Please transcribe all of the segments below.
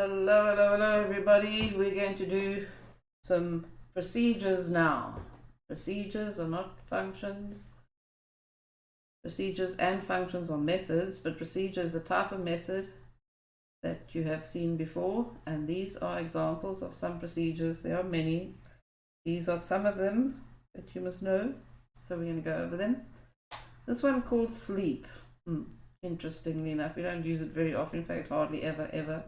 Hello, hello, hello, everybody. We're going to do some procedures now. Procedures are not functions. Procedures and functions are methods, but procedure is a type of method that you have seen before, and these are examples of some procedures. There are many. These are some of them that you must know, so we're going to go over them. This one called sleep. Interestingly enough, we don't use it very often. In fact, hardly ever, ever.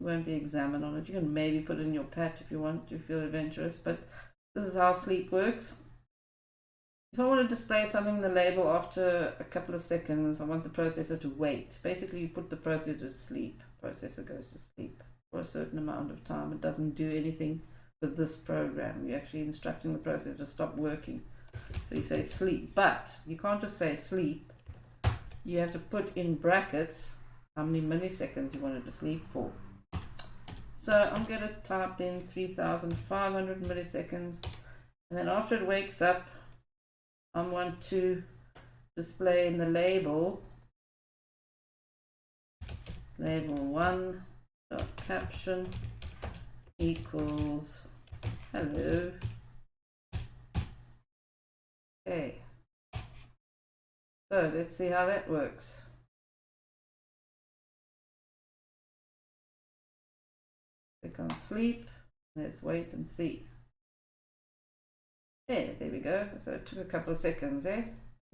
You won't be examined on it. You can maybe put it in your pat if you want to feel adventurous, but this is how sleep works. If I want to display something in the label after a couple of seconds, I want the processor to wait. Basically, you put the processor to sleep. Processor goes to sleep for a certain amount of time. It doesn't do anything with this program. You're actually instructing the processor to stop working. So you say sleep, but you can't just say sleep. You have to put in brackets how many milliseconds you want it to sleep for. So I'm going to type in 3,500 milliseconds, and then after it wakes up, I want to display in the label 1 dot caption equals hello. Okay, so let's see how that works. Click on sleep. Let's wait and see. There we go. So it took a couple of seconds,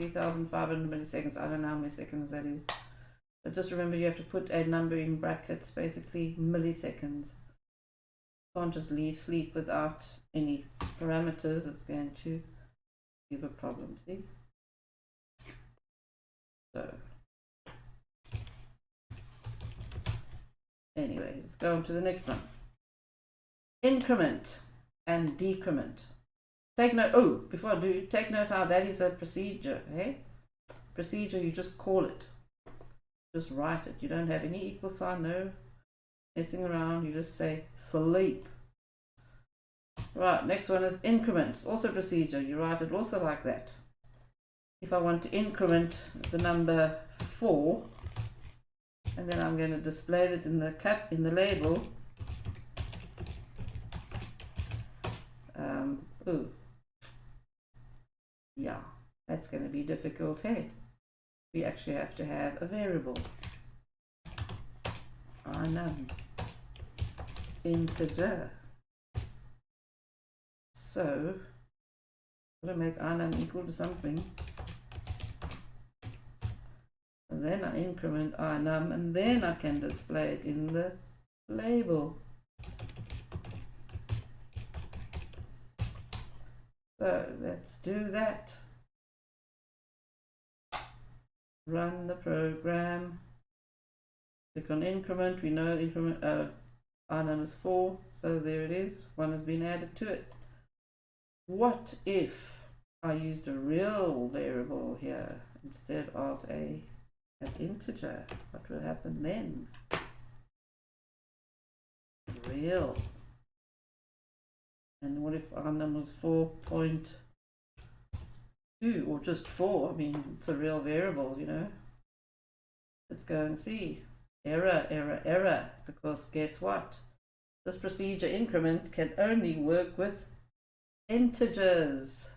3,500 milliseconds. I don't know how many seconds that is. But just remember, you have to put a number in brackets, basically milliseconds. You can't just leave sleep without any parameters. It's going to give a problem, see? So anyway, let's go on to the next one. Increment and decrement. Take note, before I do, take note how that is a procedure, Procedure, you just call it. Just write it. You don't have any equal sign, no messing around. You just say sleep. Right, next one is increments, also procedure. You write it also like that. If I want to increment the number 4, and then I'm going to display it in the label. Yeah, that's going to be difficult, We actually have to have a variable. Num integer. So I'm going to make num equal to something. And then I increment num, and then I can display it in the label. So let's do that. Run the program. Click on increment. We know increment num is 4, so there it is. 1 has been added to it. What if I used a real variable here instead of an integer? What will happen then? Real. And what if num was 4.2 or just 4? I mean, it's a real variable, Let's go and see. Error, error, error. Because guess what? This procedure increment can only work with integers.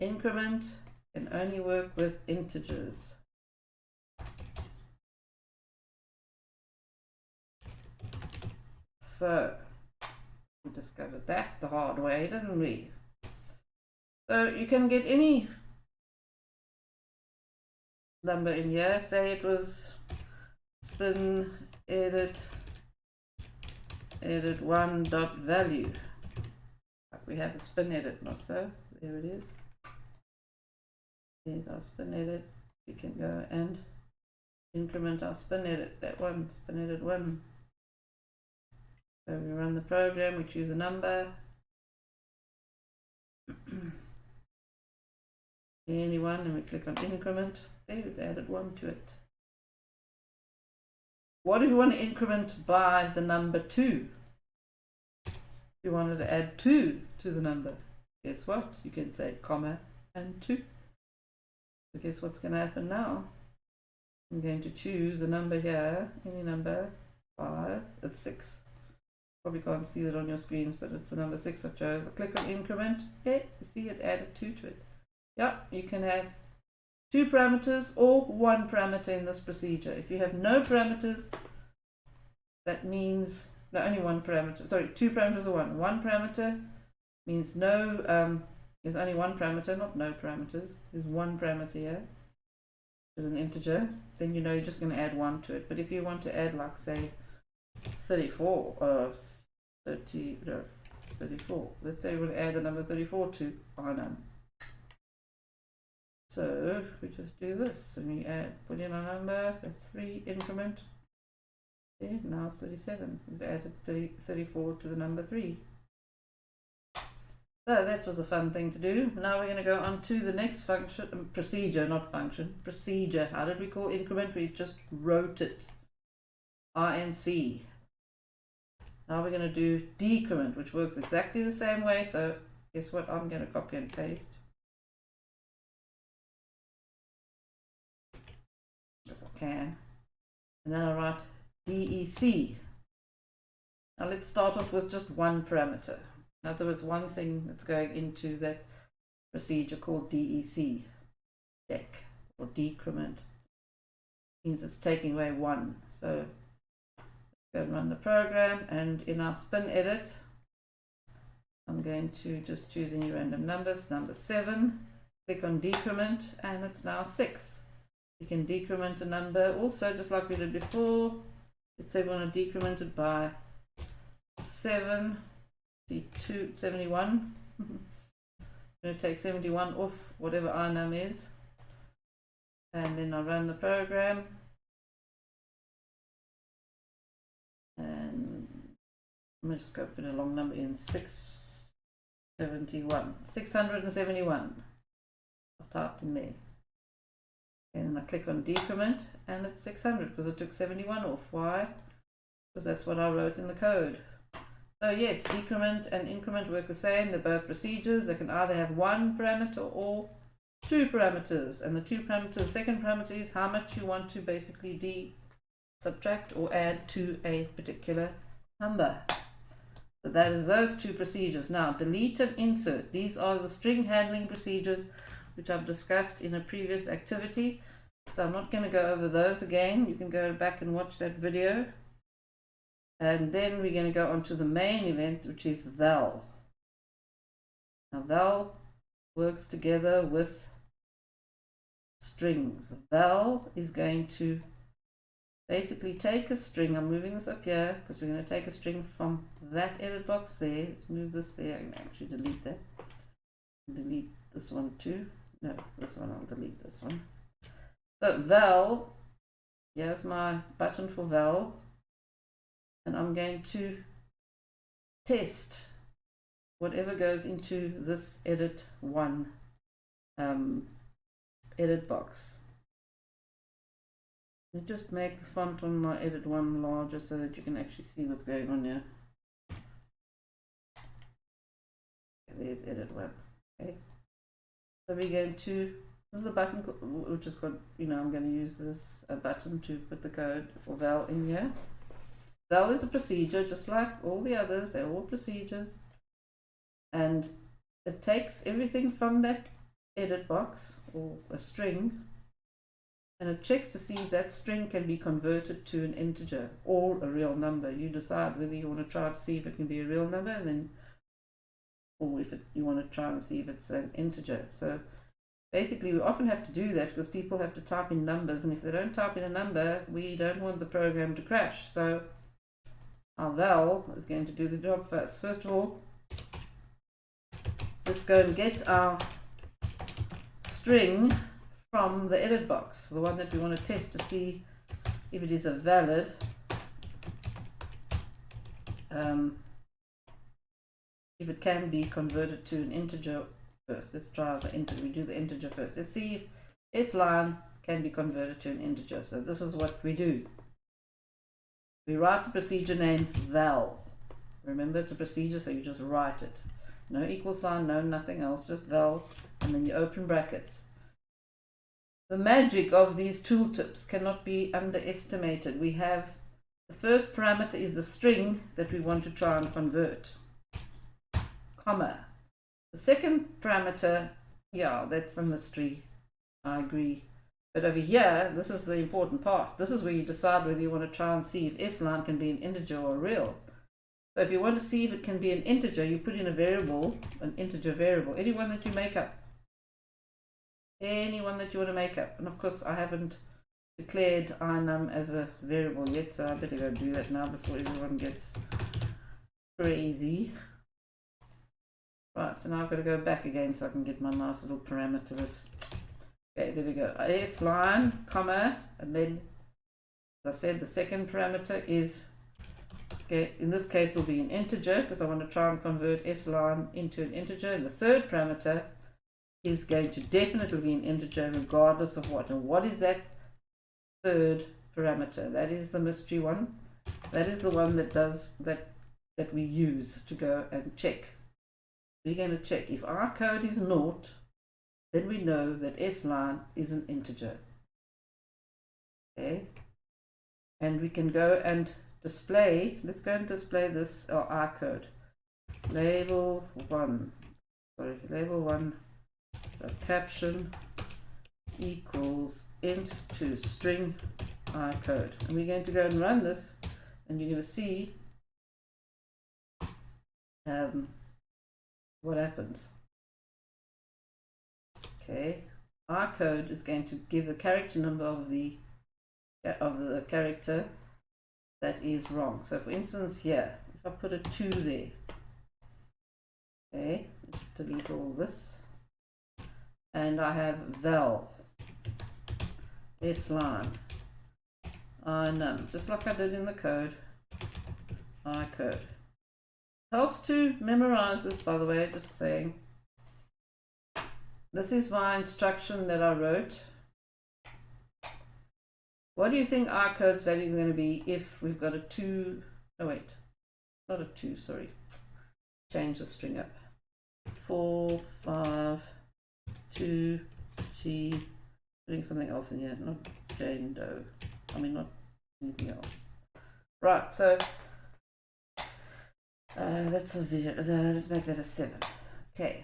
Increment can only work with integers. So we discovered that the hard way, didn't we? So you can get any number in here. Say it was spin edit 1 dot value. We have a spin edit, not so. There it is. There's our spin edit. We can go and increment our spin edit. That one, spin edit 1. So we run the program, we choose a number. Any one, and we click on increment. There, we've added 1 to it. What if you want to increment by the number 2? If you wanted to add 2 to the number, guess what? You can say comma and 2. So guess what's going to happen now? I'm going to choose a number here, any number, 5. 5, it's 6. Probably can't see that on your screens, but it's the number 6 I chose. I click on increment. Okay, you see it added 2 to it. Yeah, you can have 2 parameters or 1 parameter in this procedure. If you have no parameters, that means no, only 1 parameter. Sorry, 2 parameters or 1. 1 parameter means no. There's only 1 parameter, not no parameters. There's 1 parameter here. There's an integer. Then you know you're just going to add 1 to it. But if you want to add, like, say, 34 or 30, no, 34. Let's say we'll add the number 34 to our num. So we just do this and we put in our number. That's 3 increment. Okay, now it's 37. We've added 34 to the number 3. So that was a fun thing to do. Now we're going to go on to the next function, procedure, not function, procedure. How did we call increment? We just wrote it. INC. Now we're going to do decrement, which works exactly the same way. So guess what? I'm going to copy and paste. Yes, I can. And then I'll write DEC. Now let's start off with just 1 parameter. In other words, one thing that's going into that procedure called DEC, dec, or decrement, means it's taking away 1. So go and run the program, and in our spin edit, I'm going to just choose any random numbers, number 7, click on decrement, and it's now 6. You can decrement a number also just like we did before. Let's say we want to decrement it by 71. I'm going to take 71 off whatever our num is, and then I run the program, and I'm just going to put a long number in. 671 I've typed in there, and I click on decrement, and it's 600 because it took 71 off. Why? Because that's what I wrote in the code. So yes, decrement and increment work the same. They're both procedures. They can either have 1 parameter or 2 parameters. And the 2 parameters, the second parameter is how much you want to basically subtract or add to a particular number. So that is those 2 procedures. Now delete and insert. These are the string handling procedures which I've discussed in a previous activity. So I'm not going to go over those again. You can go back and watch that video. And then we're going to go on to the main event, which is val. Now val works together with strings. Val is going to basically take a string. I'm moving this up here because we're going to take a string from that edit box there. Let's move this there. I can actually delete that. Delete this one too. No, this one, I'll delete this one. So val, here's my button for val. And I'm going to test whatever goes into this edit 1 edit box. Let me just make the font on my edit 1 larger so that you can actually see what's going on here. There's edit 1. Okay. So we're going to, this is the button which has got, I'm going to use this button to put the code for val in here. Val is a procedure just like all the others. They're all procedures, and it takes everything from that edit box or a string, and it checks to see if that string can be converted to an integer or a real number. You decide whether you want to try to see if it can be a real number, and then, or if you want to try and see if it's an integer. So basically we often have to do that because people have to type in numbers, and if they don't type in a number, we don't want the program to crash. So our val is going to do the job first. First of all, let's go and get our string from the edit box, the one that we want to test to see if it is a valid if it can be converted to an integer first. Let's try the integer. We do the integer first. Let's see if S line can be converted to an integer. So this is what we do. We write the procedure name val. Remember, it's a procedure, so you just write it. No equal sign, no nothing else, just val, and then you open brackets. The magic of these tooltips cannot be underestimated. We have The first parameter is the string that we want to try and convert, comma. The second parameter, yeah, that's a mystery, I agree. But over here, this is the important part. This is where you decide whether you want to try and see if S-line can be an integer or a real. So if you want to see if it can be an integer, you put in a variable, an integer variable, anyone that you make up. Anyone that you want to make up. And of course, I haven't declared inum as a variable yet, so I better go do that now before everyone gets crazy. Right, so now I've got to go back again so I can get my nice little parameters. Okay, there we go. S line, comma, and then, as I said, the second parameter is, okay, in this case it'll be an integer because I want to try and convert S line into an integer. And the third parameter is going to definitely be an integer regardless of what. And what is that third parameter? That is the mystery one. That is the one that does that we use to go and check. We're going to check if our code is naught, then we know that S line is an integer. Okay, and we can go and display. Let's go and display this our code. Label one. Caption equals int to string I code, and we're going to go and run this, and you're going to see what happens. Okay, our code is going to give the character number of the character that is wrong. So for instance here, if I put a 2 there, okay, let's delete all this, and I have val S line inum, just like I did in the code, I code. Helps to memorize this, by the way, just saying. This is my instruction that I wrote. What do you think our code's value is going to be if we've got a 2, oh wait, not a 2, sorry, change the string up, 4, 5, 2, G, putting something else in here, not Jane Doe, I mean not anything else. Right, so that's a 0, let's make that a 7, okay.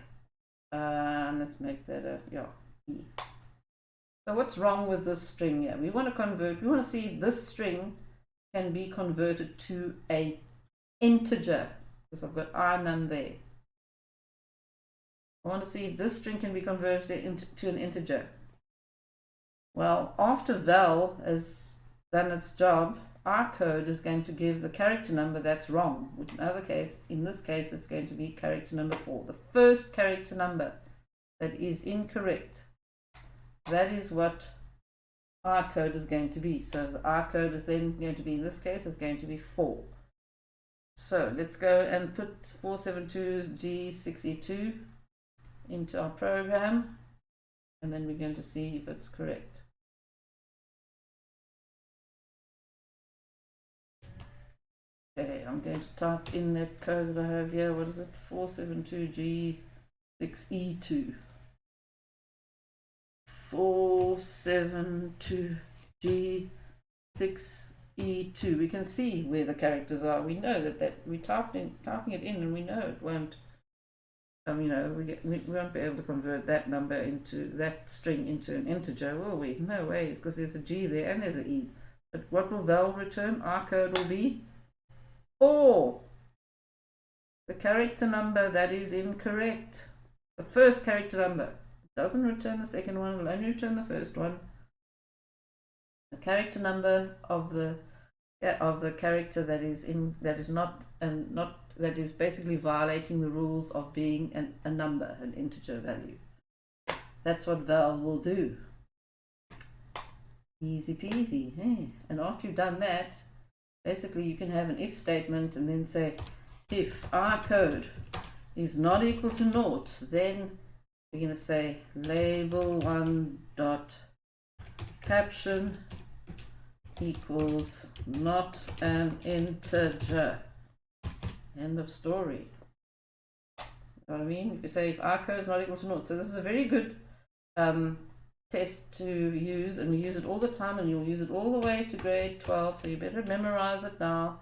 Let's make that a E. So what's wrong with this string here? We want to convert, we want to see if this string can be converted to an integer, because I've got inum there. I want to see if this string can be converted into an integer. Well, after val has done its job, our code is going to give the character number that's wrong. In this case, it's going to be character number 4. The first character number that is incorrect. That is what our code is going to be. So our code is then going to be, in this case, is going to be 4. So let's go and put 472G6E2 into our program, and then we're going to see if it's correct. Okay, I'm going to type in that code that I have here. What is it? 472G6E2. 472G6E2. We can see where the characters are. We know that we're typing it in, and we know it won't. We won't be able to convert that number into that string into an integer, will we? No ways, because there's a G there and there's an E. But what will val return? Our code will be 4. The character number that is incorrect. The first character number. It doesn't return the second one, it will only return the first one. The character number of the character that is basically violating the rules of being a number, an integer value. That's what val will do. Easy peasy. Hey. And after you've done that, basically you can have an if statement and then say, if our code is not equal to naught, then we're going to say label1 dot caption equals not an integer. End of story. You know what I mean? If you say if our code is not equal to naught. So this is a very good test to use, and we use it all the time, and you'll use it all the way to grade 12, so you better memorize it now.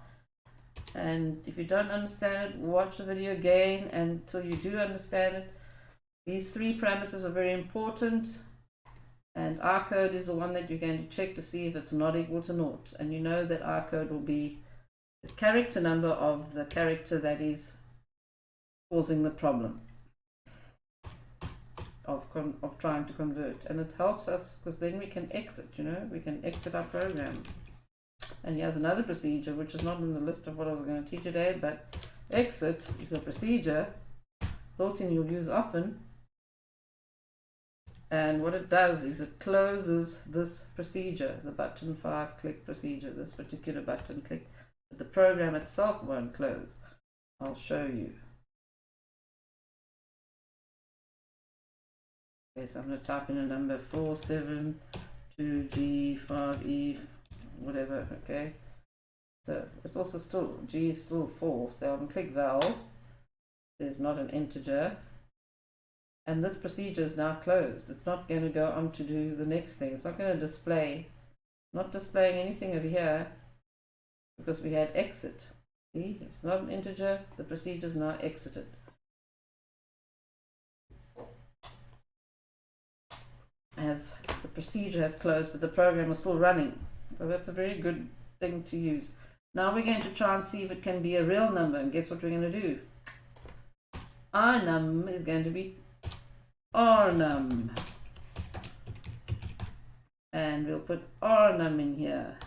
And if you don't understand it, watch the video again until you do understand it. These three parameters are very important, and R code is the one that you're going to check to see if it's not equal to naught. And you know that R code will be the character number of the character that is causing the problem of trying to convert. And it helps us because then we can exit, we can exit our program. And here's another procedure which is not in the list of what I was going to teach today, but exit is a procedure built in, you'll use often, and what it does is it closes this procedure, the button 5 click procedure, this particular button click, but the program itself won't close. I'll show you. Okay, so I'm going to type in a number 472G5E whatever. Okay, so it's also still, G is still 4, so I'm going to click val, there's not an integer, and this procedure is now closed. It's not going to go on to do the next thing. It's not going to display, not displaying anything over here because we had exit. See, if it's not an integer, the procedure is now exited. As the procedure has closed, but the program is still running. So that's a very good thing to use. Now we're going to try and see if it can be a real number, and guess what we're going to do? Rnum is going to be Rnum, and we'll put Rnum in here,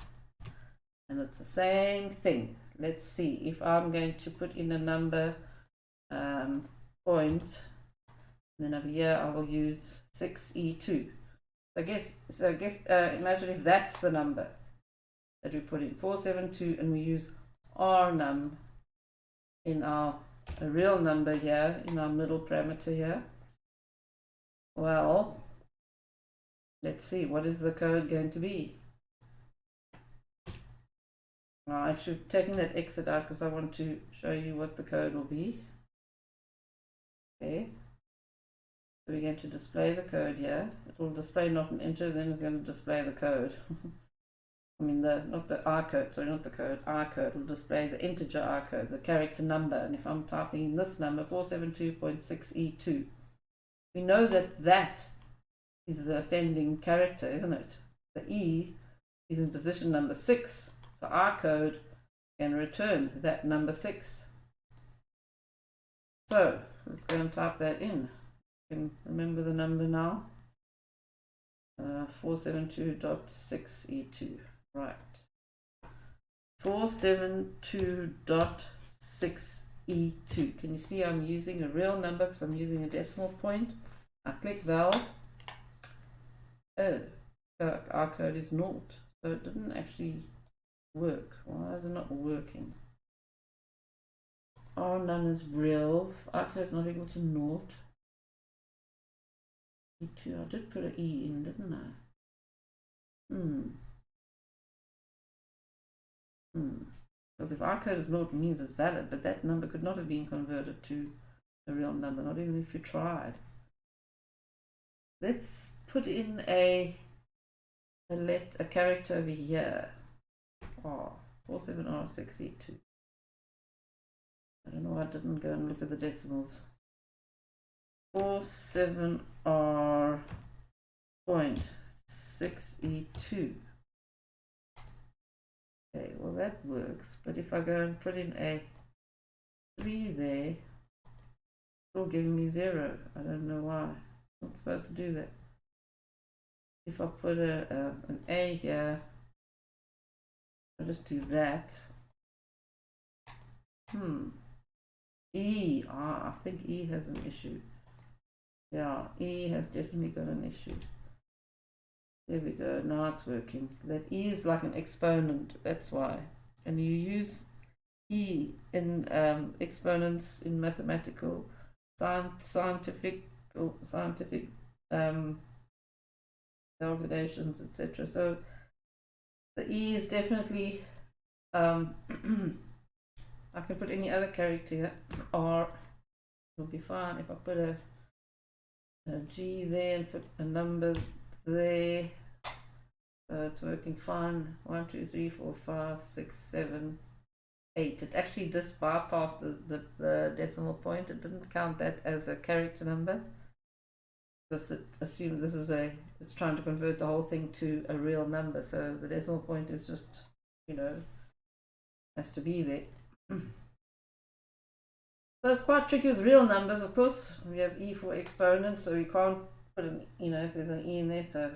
and it's the same thing. Let's see if I'm going to put in a number point, and then over here I will use 6E2. I guess imagine if that's the number that we put in 472, and we use Rnum in our real number here, in our middle parameter here. Well, let's see, what is the code going to be? I should have taken that exit out because I want to show you what the code will be. Okay, so we're going to display the code here. It will display not an integer, then it's going to display the code. I mean, not the R code, sorry, not the code, R code will display the integer R code, the character number. And if I'm typing in this number, 472.6E2, we know that that is the offending character, isn't it? The E is in position number 6, so R code can return that number 6. So let's go and type that in. You can remember the number now. 472.6E2. Right. 472.6E2. Can you see I'm using a real number because I'm using a decimal point? I click val. Oh, our code is naught, so it didn't actually work. Why is it not working? Rnum is real. Our code is not equal to naught. E2. I did put an E in, didn't I? Because if our code is naught, it means it's valid, but that number could not have been converted to a real number, not even if you tried. Let's put in a character over here. 47R6E2. I don't know why I didn't go and look at the decimals. 47R.6E2. Okay, well that works, but if I go and put in a 3 there, it's still giving me 0. I don't know why. I'm not supposed to do that. If I put an A here, I'll just do that. E, I think E has an issue. Yeah, E has definitely got an issue. There we go, now it's working. That E is like an exponent, that's why. And you use E in exponents in mathematical, scientific calculations, etc. So the E is definitely, I can put any other character here, R will be fine. If I put a G there and put a number there. So it's working fine. 1, 2, 3, 4, 5, 6, 7, 8. It actually just bypassed the decimal point. It didn't count that as a character number because it assumed this is it's trying to convert the whole thing to a real number. So the decimal point is just, has to be there. So it's quite tricky with real numbers, of course. We have e for exponent, so we can't put an, if there's an e in there. So,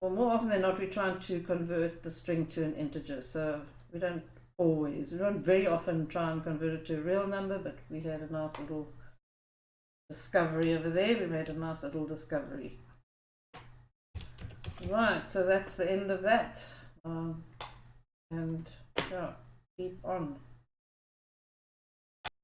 well, more often than not, we're trying to convert the string to an integer. So we don't very often try and convert it to a real number, but we had a nice little discovery over there. We made a nice little discovery. Right, so that's the end of that. And yeah, keep on.